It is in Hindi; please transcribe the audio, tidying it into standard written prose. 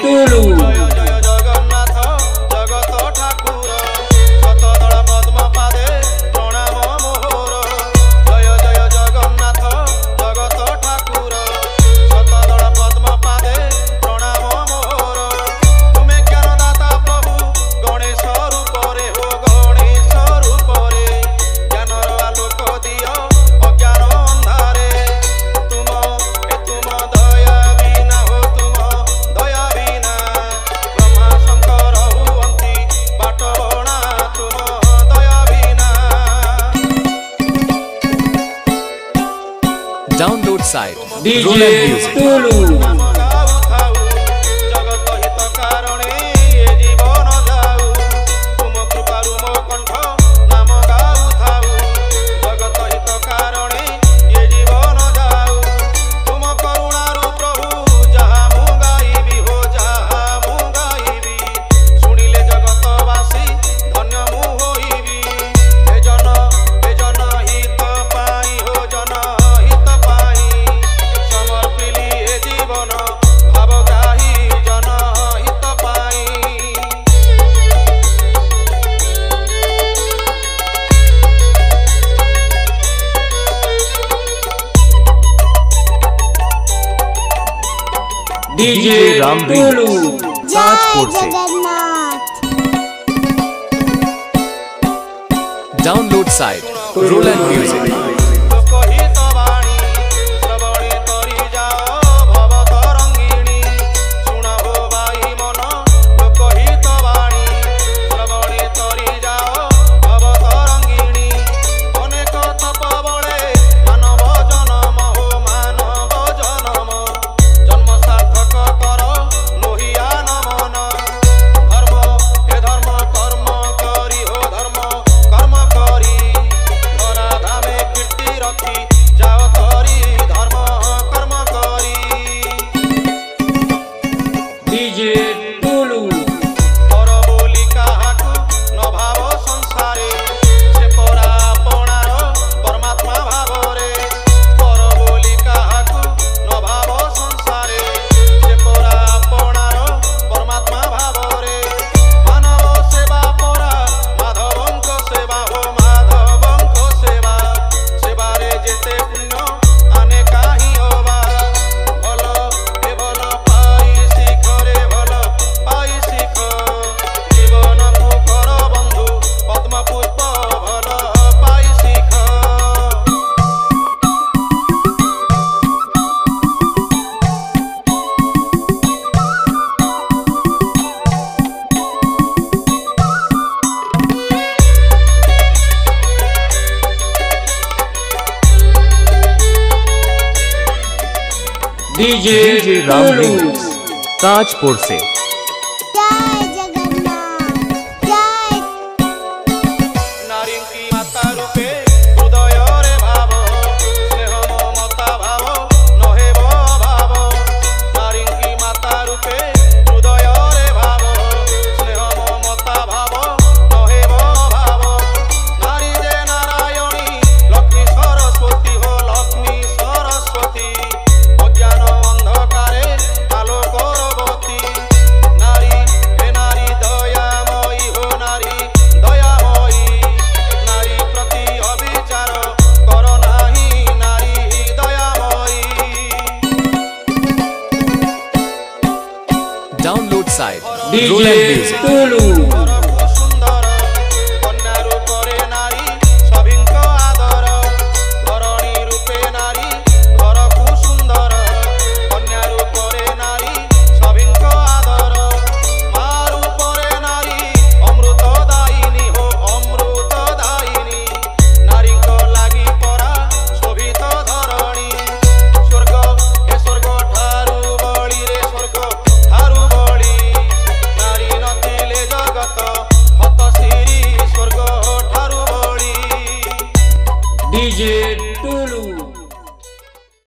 टुलु जय जय जगन्नाथ जगत ठाकुर शतदल पद्म पादे प्रणाम मोहर जय जय जगन्नाथ जगत ठाकुर शतदल पद्म पादे प्रणाम मोहर तुमे ज्ञानदाता प्रभु गणेश रूपरे हो गणेश रूपरे ज्ञानर आलोक दियो अज्ञान अंधारे तुम दया बिना हो तुम दया बिना ब्रह्मा शंकर हुअंती बाटबणा तुम दया बिना Download site DJ टुलु नाम गाऊ थाऊ जगत हित कारणे ए जीवन जाऊ तुम कृपारु मो कंठ नाम गाऊ थाऊ जगत हित कारणे ए जीवन जाऊ तुम करुणारु प्रभु जहा मु गाइबी हो जहा मु गाइबी सुनिले जगतवासी धन्य मु होइबी हे जन हित पाई हो जन हित पाई समर्पिली ए जीवन भावग्राही जन हित पाई DJ राम टुलु ताजपुर से Download site Roland Music लोकहित वाणी श्रवणे तरी जाओ भव तरंगिणी सुन हो बाई मन लोकहित वाणी श्रवणे तरी जाओ भव तरंगिणी अनेक तप बळे मानव जन्म हो मानव जन्म जन्म सार्थक कर लोहिया नमन धर्म हे धर्म कर्म करी हो धर्म कर्म करी धरा धामे कीर्ति रखी जाओ तरी धर्म कर्म करी DJ टुलु कर बोली काहाकु न भाव संसारे से परा अपनार परमात्मा भावरे कर बोली काहाकु न भाव संसारे से परा अपनार परमात्मा भावरे मानव सेवा परा माधवंक सेवा हो माधवंक सेवा सेवारे जेते पुण्य आने काही होवा भल हे भल पाई शिख रे भल पाई शिख जीवन को कर बंधु पद्म पुष्प भल पाई शिख DJ राम टुलु ताजपुर से जय जगन्नाथ जय नारी की माता रूपे हृदय रे भाव स्नेह ममता भाव नहेब भाव नारी की माता रूपे हृदय रे भाव स्नेह ममता भाव नहेब भाव नारी जे नारायणी लक्ष्मी सरस्वती हो लक्ष्मी सरस्वती अज्ञान अंधकारे आलोकरवती नारी हे नारी दयामयी हो नारी दयामयी नारी प्रति अविचार कर नाही नारी दयामयी Download site DJ Roland Music Tullu कर